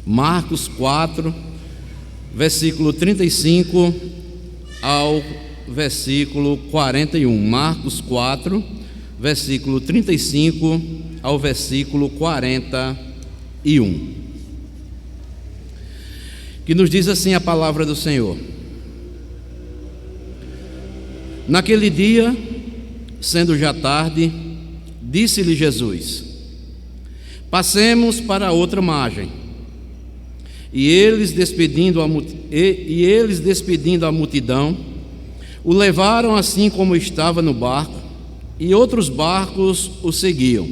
Marcos 4, versículo 35 ao versículo 41. Marcos 4, versículo 35 ao versículo 41. Que nos diz assim a palavra do Senhor: Naquele dia, sendo já tarde, disse-lhe Jesus: Passemos para outra margem. E eles, despedindo a multidão, o levaram assim como estava no barco, e outros barcos o seguiam.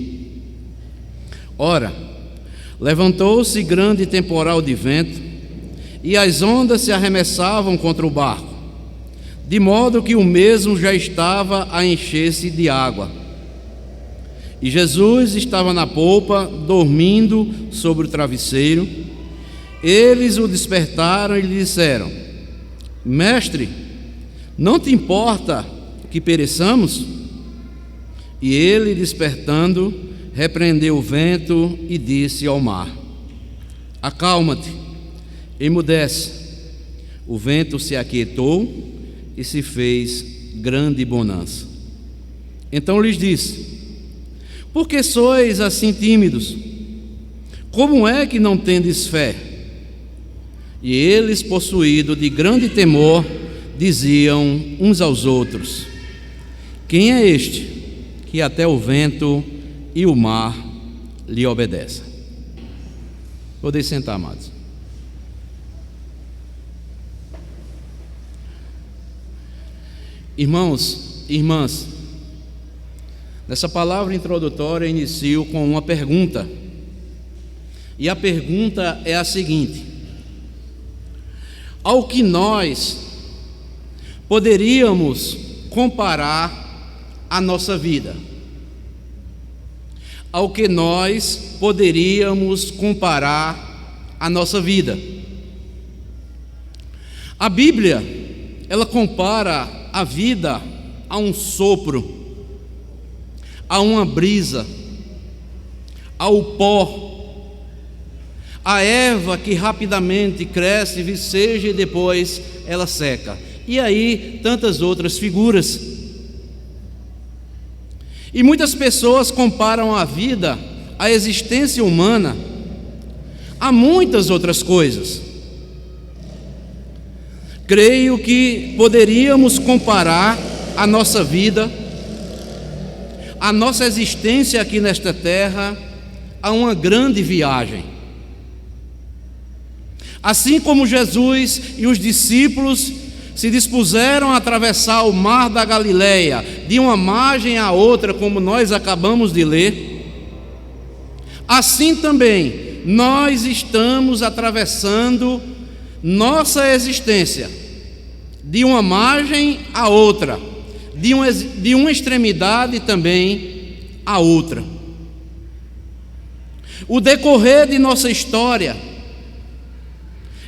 Ora, levantou-se grande temporal de vento, e as ondas se arremessavam contra o barco, de modo que o mesmo já estava a encher-se de água. E Jesus estava na polpa, dormindo sobre o travesseiro. Eles o despertaram e lhe disseram: Mestre, não te importa que pereçamos? E ele, despertando, repreendeu o vento e disse ao mar: Acalma-te, emudece. O vento se aquietou e se fez grande bonança. Então lhes disse: Por que sois assim tímidos? Como é que não tendes fé? E eles, possuídos de grande temor, diziam uns aos outros: Quem é este que até o vento e o mar lhe obedecem? Podem sentar, amados. Irmãos e irmãs, nessa palavra introdutória inicio com uma pergunta. E a pergunta é a seguinte: ao que nós poderíamos comparar a nossa vida? Ao que nós poderíamos comparar a nossa vida? A Bíblia, ela compara a vida a um sopro, a uma brisa, ao pó, a erva que rapidamente cresce, viceja e depois ela seca. E aí tantas outras figuras. E muitas pessoas comparam a vida, a existência humana, a muitas outras coisas. Creio que poderíamos comparar a nossa vida, a nossa existência aqui nesta terra, a uma grande viagem. Assim como Jesus e os discípulos se dispuseram a atravessar o mar da Galileia, de uma margem à outra, como nós acabamos de ler, assim também nós estamos atravessando nossa existência, de uma margem à outra, de uma extremidade também à outra. O decorrer de nossa história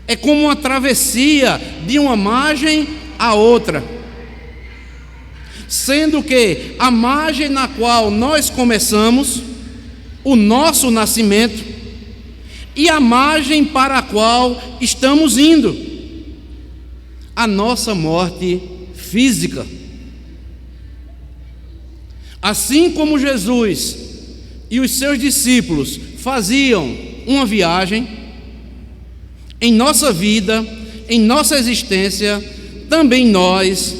é como uma travessia de uma margem à outra, sendo que a margem na qual nós começamos, o nosso nascimento, e a margem para a qual estamos indo, a nossa morte física. Assim como Jesus e os seus discípulos faziam uma viagem, em nossa vida, em nossa existência, também nós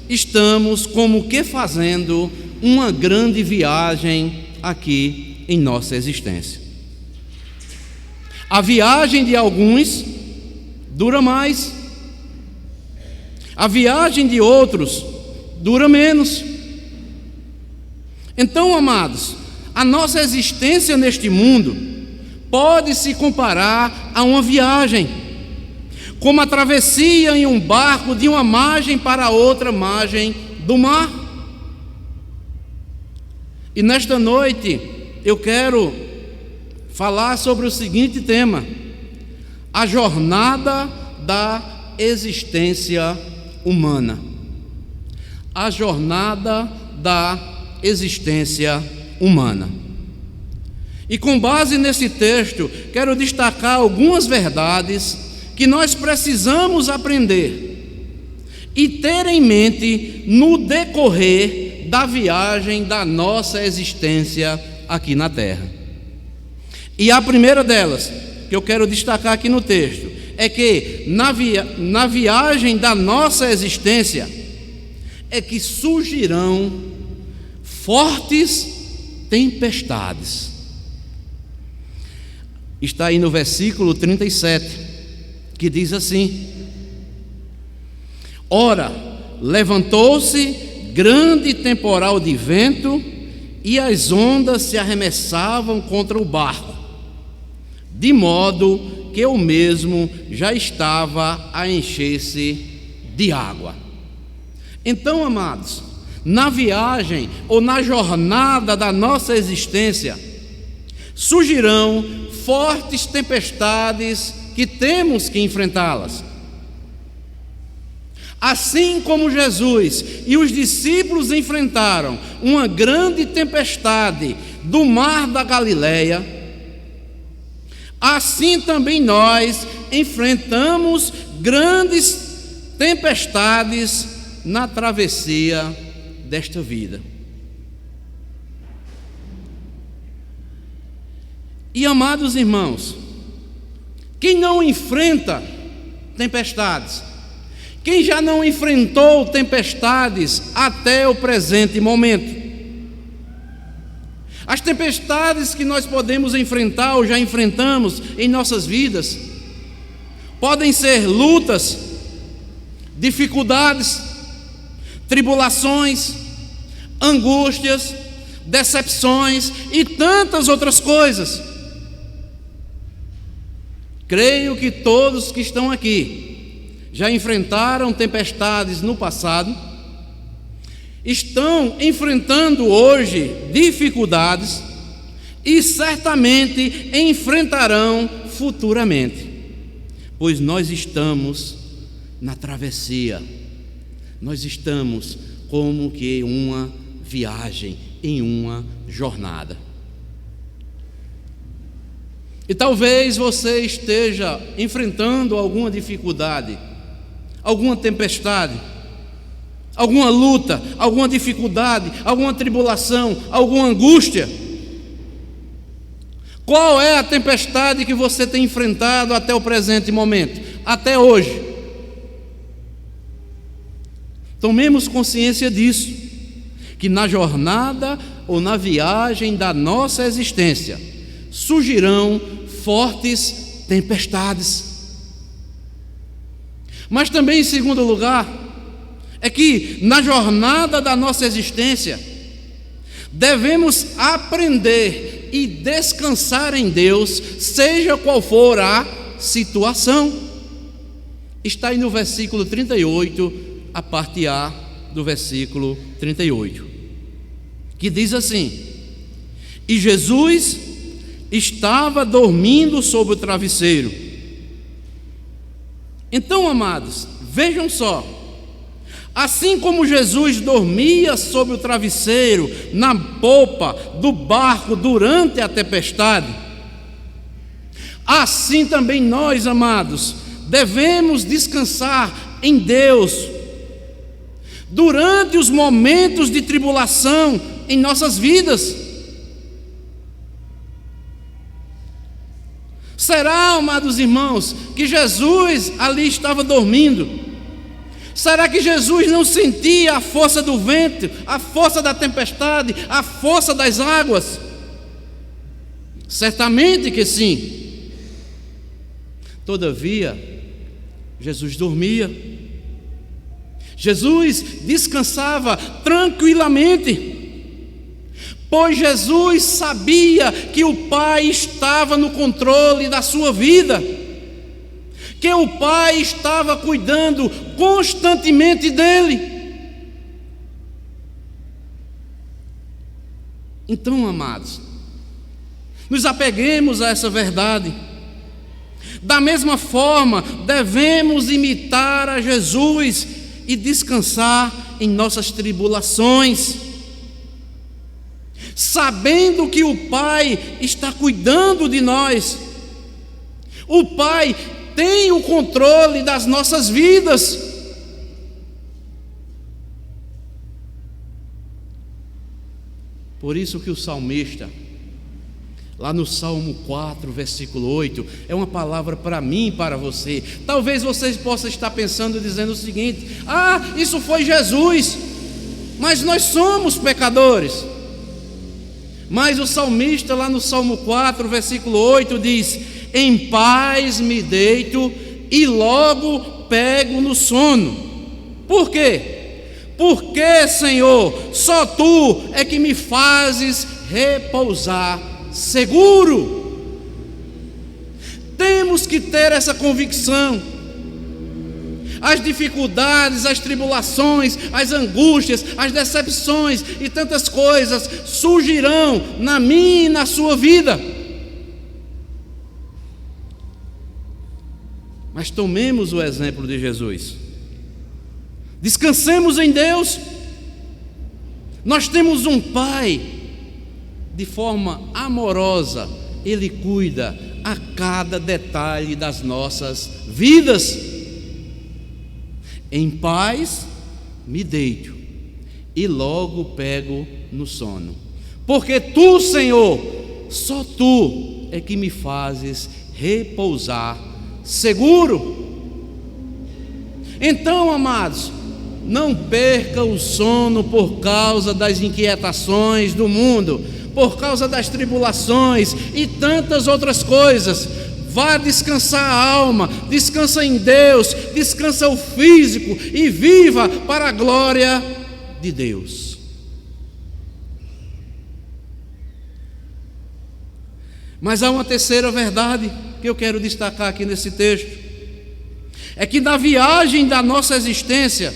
estamos como que fazendo uma grande viagem aqui em nossa existência. A viagem de alguns dura mais, a viagem de outros dura menos. Então, amados, a nossa existência neste mundo pode se comparar a uma viagem, como a travessia em um barco de uma margem para a outra margem do mar. E nesta noite eu quero falar sobre o seguinte tema: a jornada da existência humana. A jornada da existência humana. E com base nesse texto, quero destacar algumas verdades que nós precisamos aprender e ter em mente no decorrer da viagem da nossa existência aqui na terra. E a primeira delas, que eu quero destacar aqui no texto, é que na viagem da nossa existência é que surgirão fortes tempestades. Está aí no versículo 37, que diz assim: Ora, levantou-se grande temporal de vento, e as ondas se arremessavam contra o barco, de modo que o mesmo já estava a encher-se de água. Então, amados, na viagem ou na jornada da nossa existência, surgirão fortes tempestades que temos que enfrentá-las. Assim como Jesus e os discípulos enfrentaram uma grande tempestade do mar da Galileia, assim também nós enfrentamos grandes tempestades na travessia desta vida. E, amados irmãos, quem não enfrenta tempestades, quem já não enfrentou tempestades até o presente momento? As tempestades que nós podemos enfrentar ou já enfrentamos em nossas vidas podem ser lutas, dificuldades, tribulações, angústias, decepções e tantas outras coisas. Creio que todos que estão aqui já enfrentaram tempestades no passado, estão enfrentando hoje dificuldades e certamente enfrentarão futuramente, pois nós estamos na travessia, nós estamos como que em uma viagem, em uma jornada. E talvez você esteja enfrentando alguma dificuldade, alguma tempestade, alguma luta, alguma dificuldade, alguma tribulação, alguma angústia. Qual é a tempestade que você tem enfrentado até o presente momento, até hoje? Tomemos consciência disso, que na jornada ou na viagem da nossa existência surgirão fortes tempestades. Mas também, em segundo lugar, é que na jornada da nossa existência devemos aprender e descansar em Deus, seja qual for a situação. Está aí no versículo 38, a parte A do versículo 38, que diz assim: E Jesus estava dormindo sobre o travesseiro. Então, amados, vejam só, assim como Jesus dormia sobre o travesseiro na popa do barco durante a tempestade, assim também nós, amados, devemos descansar em Deus durante os momentos de tribulação em nossas vidas. Será, amados irmãos, que Jesus ali estava dormindo? Será que Jesus não sentia a força do vento, a força da tempestade, a força das águas? Certamente que sim. Todavia, Jesus dormia. Jesus descansava tranquilamente, pois Jesus sabia que o Pai estava no controle da sua vida, que o Pai estava cuidando constantemente dele. Então, amados, nos apeguemos a essa verdade. Da mesma forma, devemos imitar a Jesus e descansar em nossas tribulações. sabendo que o Pai está cuidando de nós. O Pai tem o controle das nossas vidas. Por isso que o salmista, lá no Salmo 4, versículo 8, é uma palavra para mim e para você. Talvez você possa estar pensando, dizendo o seguinte: isso foi Jesus, mas nós somos pecadores. Mas o salmista, lá no Salmo 4, versículo 8, diz: em paz me deito e logo pego no sono. Por quê? Porque, Senhor, só Tu é que me fazes repousar seguro. Temos que ter essa convicção. As dificuldades, as tribulações, as angústias, as decepções e tantas coisas surgirão na minha e na sua vida. Mas tomemos o exemplo de Jesus. Descansemos em Deus. Nós temos um Pai, de forma amorosa, Ele cuida a cada detalhe das nossas vidas. Em paz me deito e logo pego no sono, porque Tu, Senhor, só Tu é que me fazes repousar seguro. Então, amados, não perca o sono por causa das inquietações do mundo, por causa das tribulações e tantas outras coisas. Vá descansar a alma, descansa em Deus, descansa o físico e viva para a glória de Deus. Mas há uma terceira verdade que eu quero destacar aqui nesse texto. É que na viagem da nossa existência,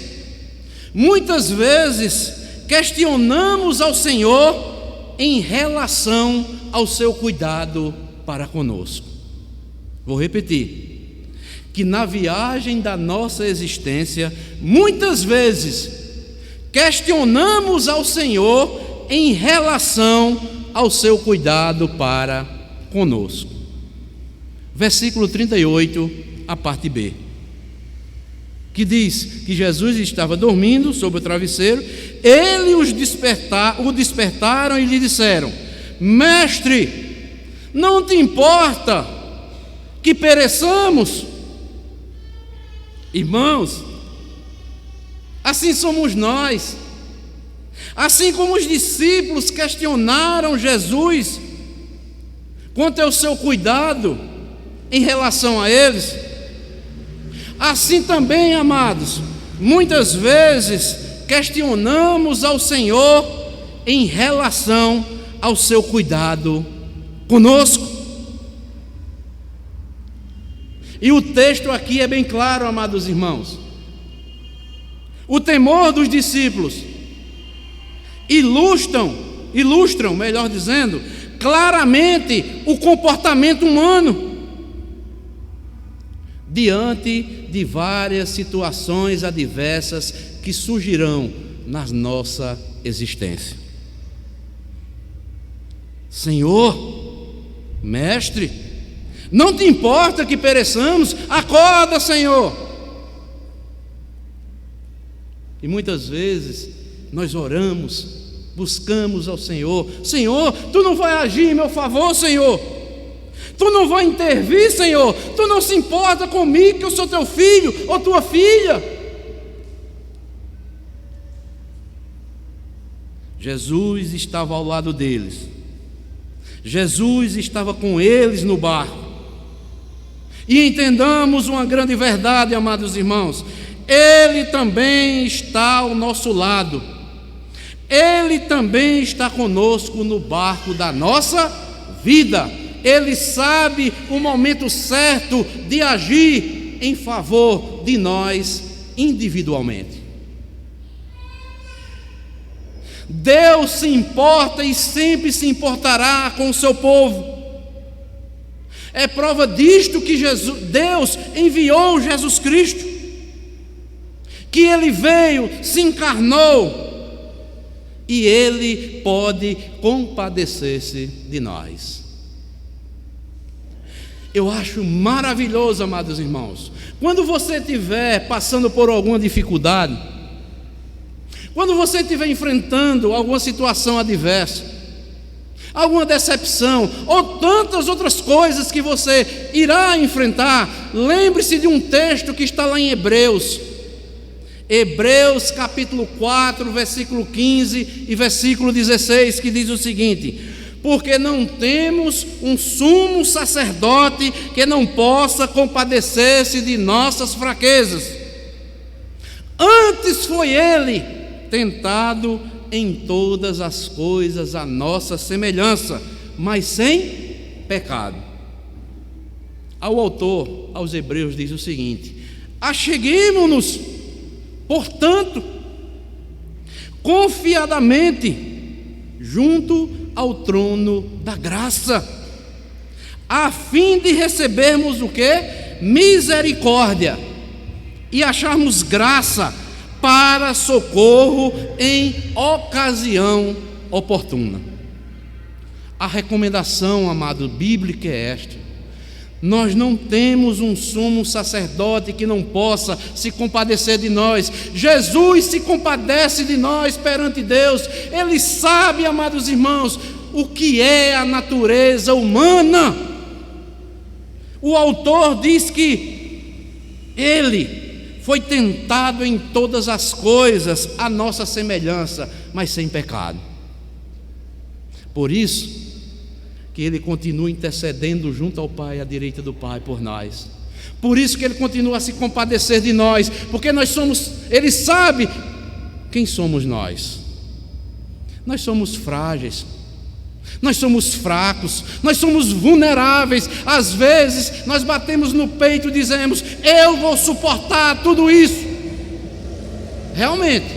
muitas vezes questionamos ao Senhor em relação ao seu cuidado para conosco. Vou repetir, que na viagem da nossa existência, muitas vezes questionamos ao Senhor em relação ao seu cuidado para conosco. Versículo 38, a parte B, que diz que Jesus estava dormindo sobre o travesseiro. Ele o despertaram e lhe disseram: Mestre, não te importa que pereçamos? Irmãos, assim somos nós. Assim como os discípulos questionaram Jesus quanto ao seu cuidado em relação a eles, assim também, amados, muitas vezes questionamos ao Senhor em relação ao seu cuidado conosco. E o texto aqui é bem claro, amados irmãos. O temor dos discípulos ilustram, melhor dizendo, claramente o comportamento humano diante de várias situações adversas que surgirão na nossa existência. Senhor, Mestre, não te importa que pereçamos? Acorda, Senhor. E muitas vezes nós oramos, buscamos ao Senhor: Senhor, Tu não vai agir em meu favor, Senhor. Tu não vai intervir, Senhor. Tu não se importa comigo, que eu sou teu filho ou tua filha. Jesus estava ao lado deles. Jesus estava com eles no barco. E entendamos uma grande verdade, amados irmãos: Ele também está ao nosso lado. Ele também está conosco no barco da nossa vida. Ele sabe o momento certo de agir em favor de nós individualmente. Deus se importa e sempre se importará com o seu povo. É prova disto que Deus enviou Jesus Cristo, que Ele veio, se encarnou e Ele pode compadecer-se de nós. Eu acho maravilhoso, amados irmãos, quando você estiver passando por alguma dificuldade, quando você estiver enfrentando alguma situação adversa, alguma decepção, ou tantas outras coisas que você irá enfrentar, lembre-se de um texto que está lá em Hebreus capítulo 4, versículo 15 e versículo 16, que diz o seguinte: porque não temos um sumo sacerdote que não possa compadecer-se de nossas fraquezas, antes foi ele tentado em todas as coisas à nossa semelhança, mas sem pecado. Ao autor aos Hebreus diz o seguinte: acheguemo-nos, portanto, confiadamente junto ao trono da graça, a fim de recebermos o quê? Misericórdia, e acharmos graça para socorro em ocasião oportuna. A recomendação, amado, bíblica é esta: nós não temos um sumo sacerdote que não possa se compadecer de nós. Jesus se compadece de nós perante Deus. Ele sabe, amados irmãos, o que é a natureza humana. O autor diz que ele foi tentado em todas as coisas à nossa semelhança, mas sem pecado. Por isso que ele continua intercedendo junto ao Pai, à direita do Pai, por nós. Por isso que ele continua a se compadecer de nós, porque ele sabe quem somos nós. Nós somos frágeis, nós somos fracos, nós somos vulneráveis. Às vezes nós batemos no peito e dizemos: eu vou suportar tudo isso. Realmente,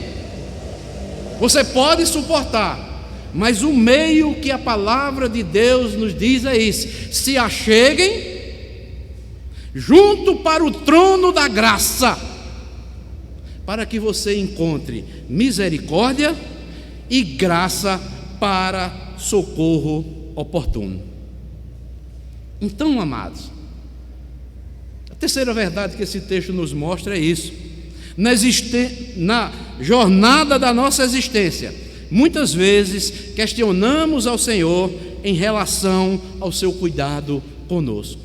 você pode suportar, mas o meio que a palavra de Deus nos diz é esse: se acheguem junto para o trono da graça, para que você encontre misericórdia e graça para socorro oportuno. Então, amados, a terceira verdade que esse texto nos mostra é isso: na jornada da nossa existência, muitas vezes questionamos ao Senhor em relação ao seu cuidado conosco.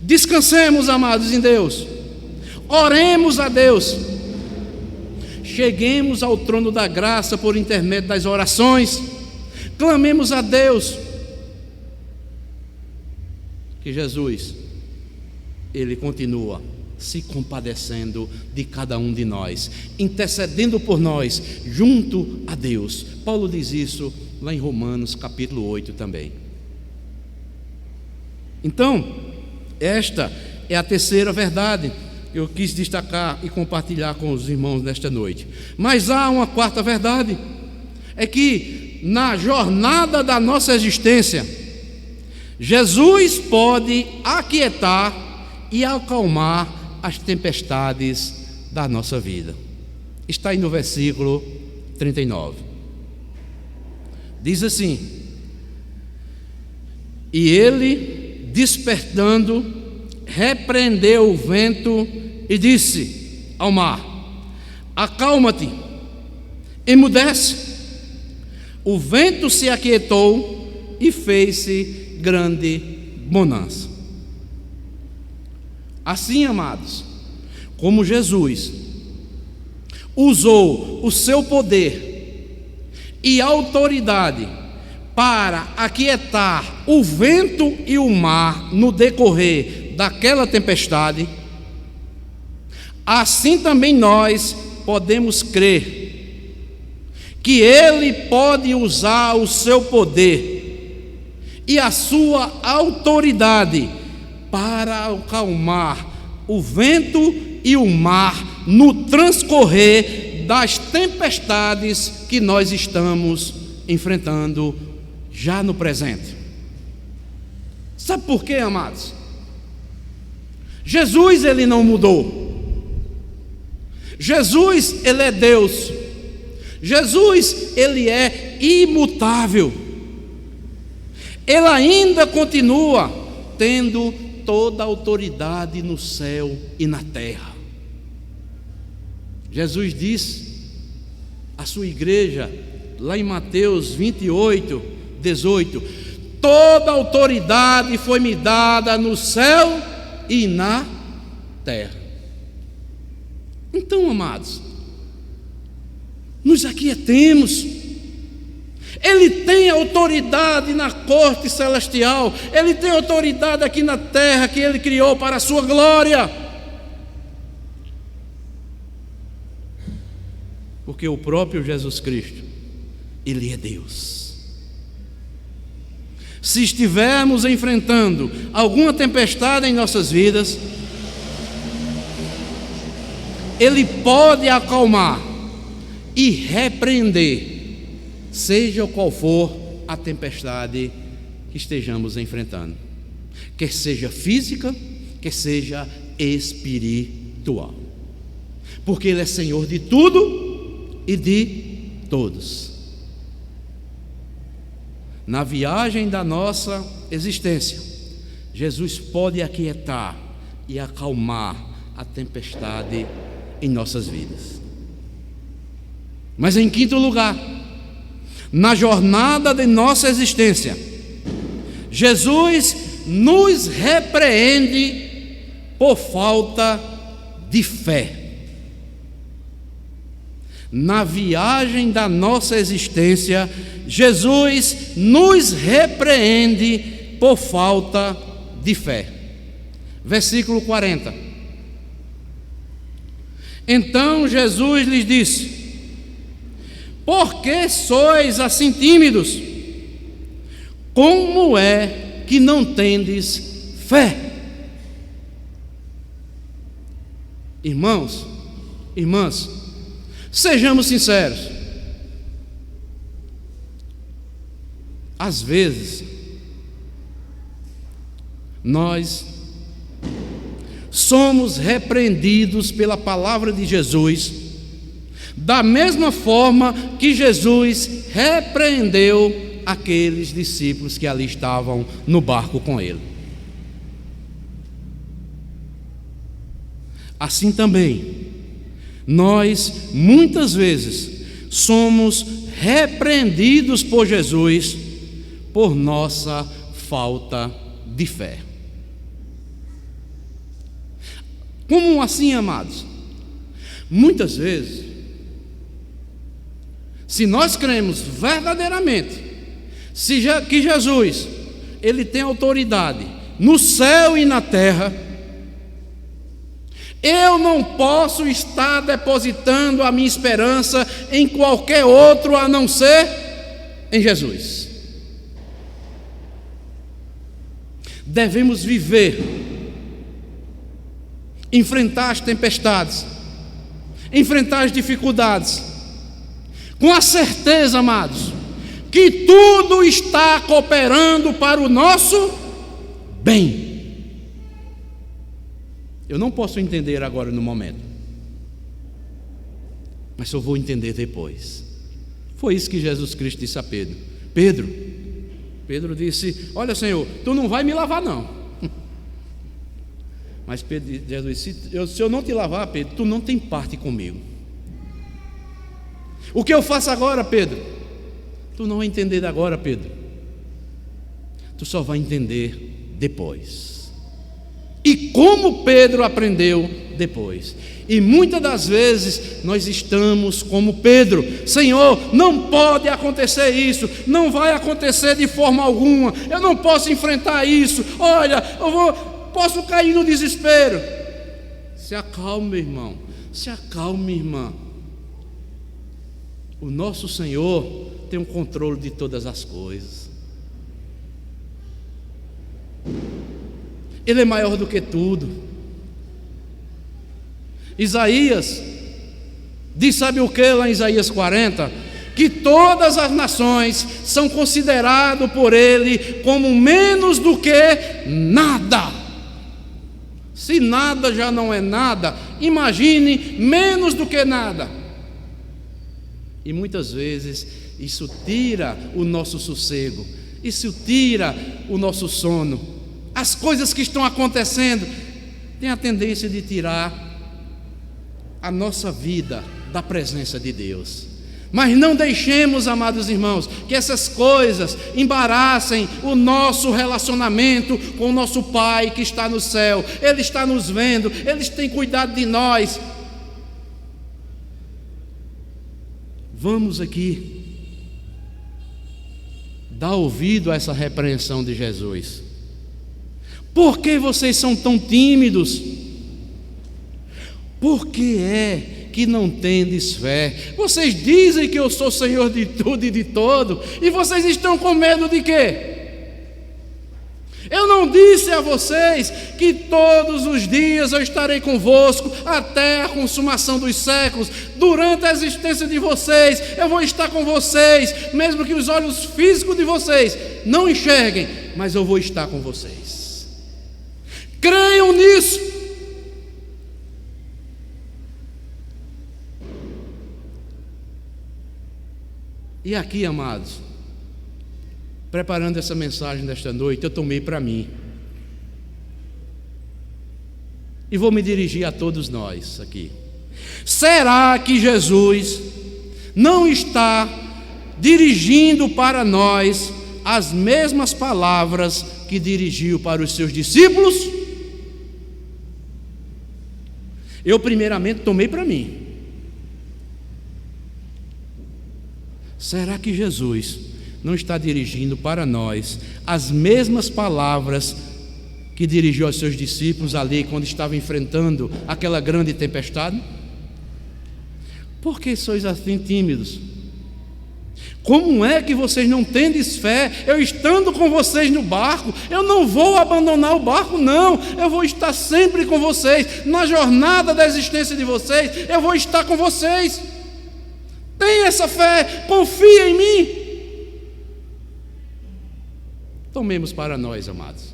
Descansemos, amados, em Deus, oremos a Deus, cheguemos ao trono da graça por intermédio das orações, clamemos a Deus, que Jesus, Ele continua se compadecendo de cada um de nós, intercedendo por nós junto a Deus. Paulo diz isso lá em Romanos capítulo 8 também. Então, esta é a terceira verdade que eu quis destacar e compartilhar com os irmãos nesta noite. Mas há uma quarta verdade, é que na jornada da nossa existência, Jesus pode aquietar e acalmar as tempestades da nossa vida. Está aí no versículo 39. Diz assim: e ele, despertando, repreendeu o vento e disse ao mar: acalma-te, emudece. O vento se aquietou e fez-se grande bonança. Assim, amados, como Jesus usou o seu poder e autoridade para aquietar o vento e o mar no decorrer daquela tempestade, assim também nós podemos crer que Ele pode usar o seu poder e a sua autoridade para acalmar o vento e o mar no transcorrer das tempestades que nós estamos enfrentando já no presente. Sabe por quê, amados? Jesus, Ele não mudou. Jesus, Ele é Deus. Jesus, ele é imutável. Ele ainda continua tendo toda a autoridade no céu e na terra. Jesus disse à sua igreja, lá em Mateus 28, 18: toda a autoridade foi me dada no céu e na terra. Então, amados, nos aquietemos. Ele tem autoridade na corte celestial, ele tem autoridade aqui na terra que ele criou para a sua glória. Porque o próprio Jesus Cristo, ele é Deus. Se estivermos enfrentando alguma tempestade em nossas vidas, ele pode acalmar e repreender, seja qual for a tempestade que estejamos enfrentando, quer seja física, quer seja espiritual, porque ele é Senhor de tudo e de todos. Na viagem da nossa existência, Jesus pode aquietar e acalmar a tempestade em nossas vidas. Mas em quinto lugar, na jornada de nossa existência, Jesus nos repreende por falta de fé. Na viagem da nossa existência, Jesus nos repreende por falta de fé. Versículo 40. Então Jesus lhes disse: por que sois assim tímidos? Como é que não tendes fé? Irmãos, irmãs, sejamos sinceros. Às vezes, nós somos repreendidos pela palavra de Jesus, da mesma forma que Jesus repreendeu aqueles discípulos que ali estavam no barco com ele. Assim também, nós muitas vezes somos repreendidos por Jesus por nossa falta de fé. Como assim, amados? Muitas vezes, se nós cremos verdadeiramente que Jesus, ele tem autoridade no céu e na terra, eu não posso estar depositando a minha esperança em qualquer outro a não ser em Jesus. Devemos viver, enfrentar as tempestades, enfrentar as dificuldades, com a certeza, amados, que tudo está cooperando para o nosso bem. Eu não posso entender agora no momento, mas eu vou entender depois. Foi isso que Jesus Cristo disse a Pedro. Pedro disse: olha, Senhor, tu não vai me lavar não. Mas Jesus disse: se eu não te lavar, Pedro, tu não tem parte comigo. O que eu faço agora, Pedro? Tu não vai entender agora, Pedro. Tu só vai entender depois. E como Pedro aprendeu depois. E muitas das vezes nós estamos como Pedro: Senhor, não pode acontecer isso, não vai acontecer de forma alguma, eu não posso enfrentar isso, olha, posso cair no desespero. Se acalme, irmão, se acalme, irmã. O nosso Senhor tem o controle de todas as coisas. Ele é maior do que tudo. Isaías diz, sabe o que lá em Isaías 40? Que todas as nações são consideradas por ele como menos do que nada. Se nada já não é nada, imagine menos do que nada. E muitas vezes isso tira o nosso sossego, isso tira o nosso sono. As coisas que estão acontecendo têm a tendência de tirar a nossa vida da presença de Deus. Mas não deixemos, amados irmãos, que essas coisas embaraçem o nosso relacionamento com o nosso Pai que está no céu. Ele está nos vendo, Ele tem cuidado de nós. Vamos aqui dar ouvido a essa repreensão de Jesus. Por que vocês são tão tímidos? Por que é que não tendes fé? Vocês dizem que eu sou Senhor de tudo e de todo, e vocês estão com medo de quê? Eu não disse a vocês que todos os dias eu estarei convosco até a consumação dos séculos? Durante a existência de vocês, eu vou estar com vocês, mesmo que os olhos físicos de vocês não enxerguem, mas eu vou estar com vocês. Creiam nisso. E aqui, amados, preparando essa mensagem desta noite, eu tomei para mim. E vou me dirigir a todos nós aqui. Será que Jesus não está dirigindo para nós as mesmas palavras que dirigiu para os seus discípulos? Eu primeiramente tomei para mim. Será que Jesus não está dirigindo para nós as mesmas palavras que dirigiu aos seus discípulos ali quando estava enfrentando aquela grande tempestade? Por que sois assim tímidos? Como é que vocês não tendes fé? Eu estando com vocês no barco, eu não vou abandonar o barco, não. Eu vou estar sempre com vocês. Na jornada da existência de vocês, eu vou estar com vocês. Tenha essa fé, confia em mim. Tomemos para nós, amados.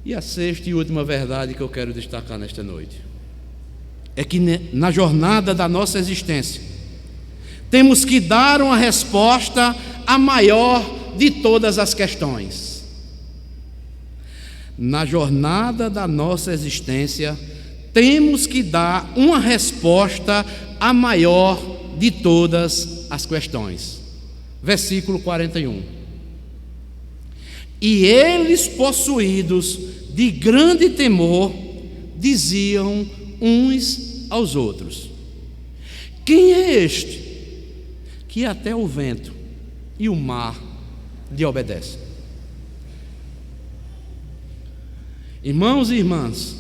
E a sexta e última verdade que eu quero destacar nesta noite é que na jornada da nossa existência temos que dar uma resposta a maior de todas as questões. Na jornada da nossa existência temos que dar uma resposta a maior de todas as questões. Versículo 41. E eles, possuídos de grande temor, diziam uns aos outros: quem é este que até o vento e o mar lhe obedecem? Irmãos e irmãs,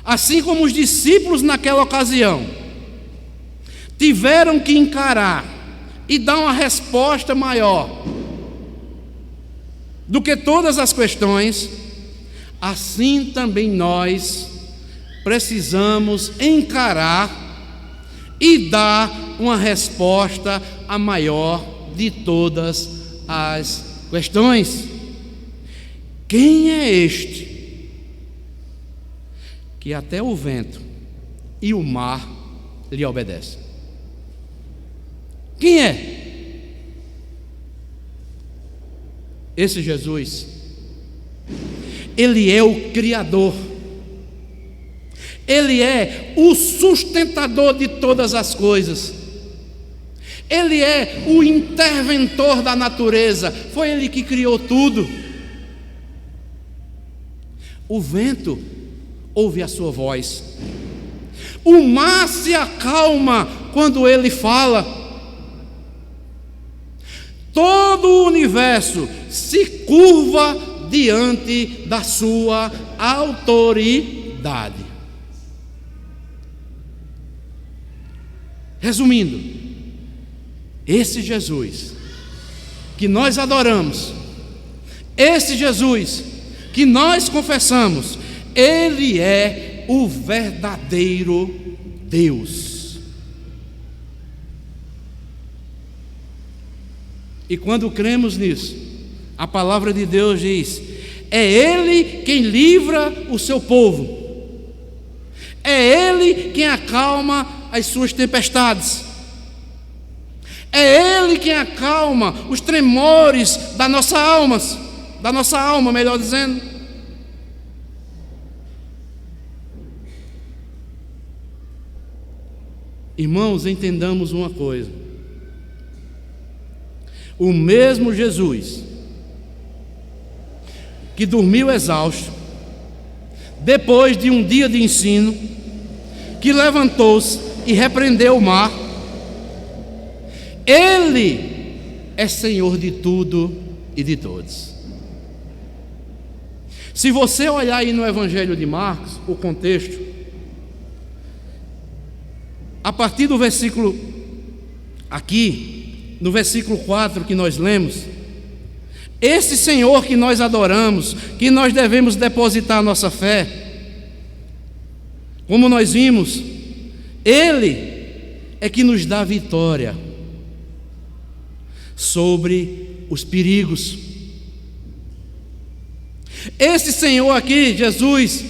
assim como os discípulos naquela ocasião tiveram que encarar e dar uma resposta maior do que todas as questões, assim também nós precisamos encarar e dar uma resposta a maior de todas as questões. Quem é este que até o vento e o mar lhe obedecem? Quem é? Esse Jesus, Ele é o Criador, Ele é o sustentador de todas as coisas, Ele é o interventor da natureza, foi Ele que criou tudo. O vento ouve a sua voz, o mar se acalma quando Ele fala. Todo o universo se curva diante da sua autoridade. Resumindo, esse Jesus que nós adoramos, esse Jesus que nós confessamos, Ele é o verdadeiro Deus. E quando cremos nisso, a palavra de Deus diz: é Ele quem livra o seu povo, É Ele quem acalma as suas tempestades. É Ele quem acalma os tremores da nossa alma, melhor dizendo. Irmãos, entendamos uma coisa. O mesmo Jesus que dormiu exausto, depois de um dia de ensino, que levantou-se e repreendeu o mar, Ele é Senhor de tudo e de todos. Se você olhar aí no Evangelho de Marcos, o contexto, a partir do versículo, aqui, no versículo 4 que nós lemos, esse Senhor que nós adoramos, que nós devemos depositar a nossa fé, como nós vimos, Ele é que nos dá vitória sobre os perigos. Esse Senhor aqui, Jesus,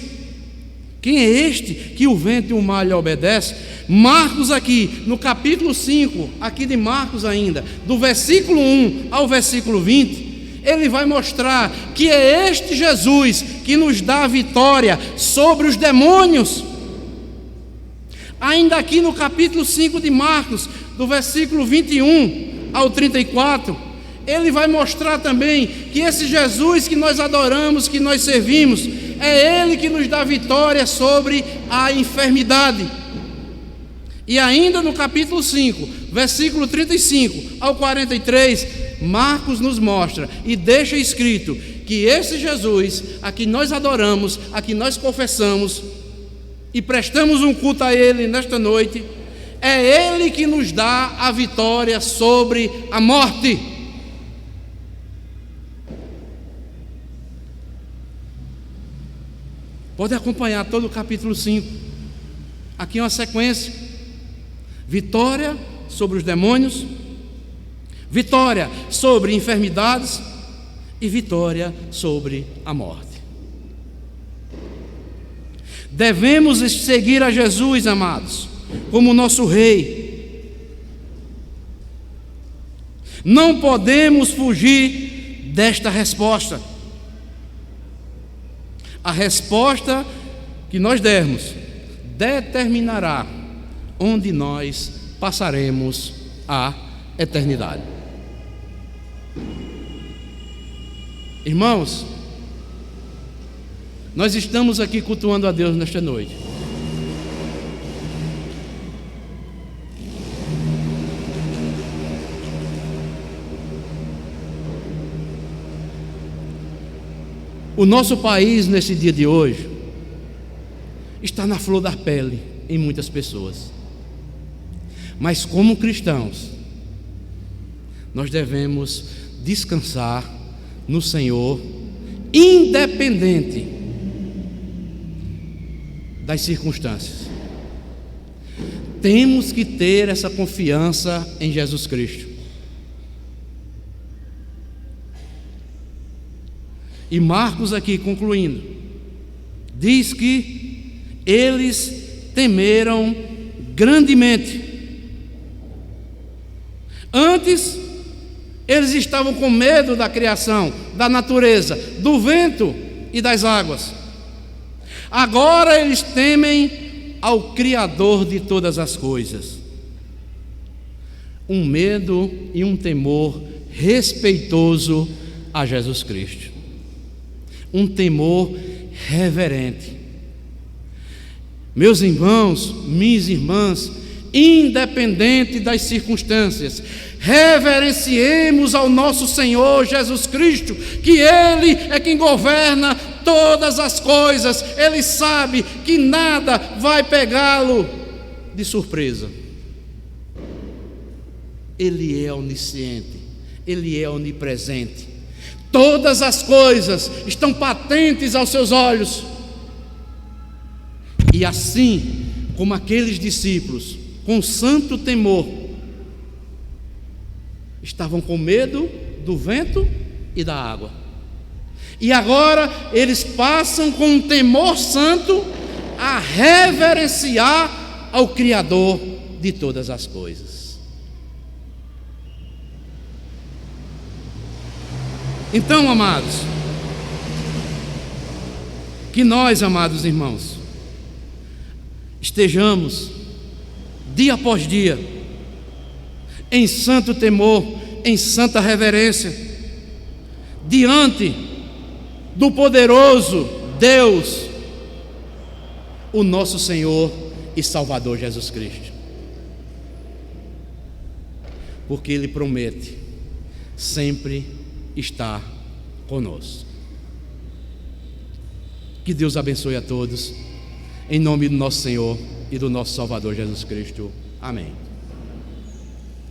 quem é este que o vento e o mar lhe obedecem? Marcos aqui, no capítulo 5, aqui de Marcos ainda, do versículo 1 ao versículo 20, ele vai mostrar que é este Jesus que nos dá a vitória sobre os demônios. Ainda aqui no capítulo 5 de Marcos, do versículo 21 ao 34, ele vai mostrar também que esse Jesus que nós adoramos, que nós servimos, é Ele que nos dá vitória sobre a enfermidade. E ainda no capítulo 5, versículo 35 ao 43, Marcos nos mostra e deixa escrito que esse Jesus, a que nós adoramos, a que nós confessamos e prestamos um culto a Ele nesta noite, é Ele que nos dá a vitória sobre a morte. Pode acompanhar todo o capítulo 5. Aqui é uma sequência: vitória sobre os demônios, vitória sobre enfermidades e vitória sobre a morte. Devemos seguir a Jesus, amados, como nosso Rei. Não podemos fugir desta resposta. A resposta que nós dermos determinará onde nós passaremos a eternidade. Irmãos, nós estamos aqui cultuando a Deus nesta noite. O nosso país, nesse dia de hoje, está na flor da pele em muitas pessoas. Mas como cristãos, nós devemos descansar no Senhor, independente das circunstâncias. Temos que ter essa confiança em Jesus Cristo. E Marcos aqui, concluindo, diz que eles temeram grandemente. Antes, eles estavam com medo da criação, da natureza, do vento e das águas. Agora eles temem ao Criador de todas as coisas. Um medo e um temor respeitoso a Jesus Cristo. Um temor reverente. Meus irmãos, minhas irmãs, independente das circunstâncias, reverenciemos ao nosso Senhor Jesus Cristo, que Ele é quem governa todas as coisas. Ele sabe que nada vai pegá-lo de surpresa. Ele é onisciente, Ele é onipresente. Todas as coisas estão patentes aos seus olhos. E assim como aqueles discípulos, com santo temor, estavam com medo do vento e da água, e agora eles passam com um temor santo a reverenciar ao Criador de todas as coisas. Então, amados, que nós, amados irmãos, estejamos dia após dia em santo temor, em santa reverência, diante do poderoso Deus, o nosso Senhor e Salvador Jesus Cristo, porque Ele promete sempre estar conosco. Que Deus abençoe a todos, em nome do nosso Senhor e do nosso Salvador Jesus Cristo. Amém.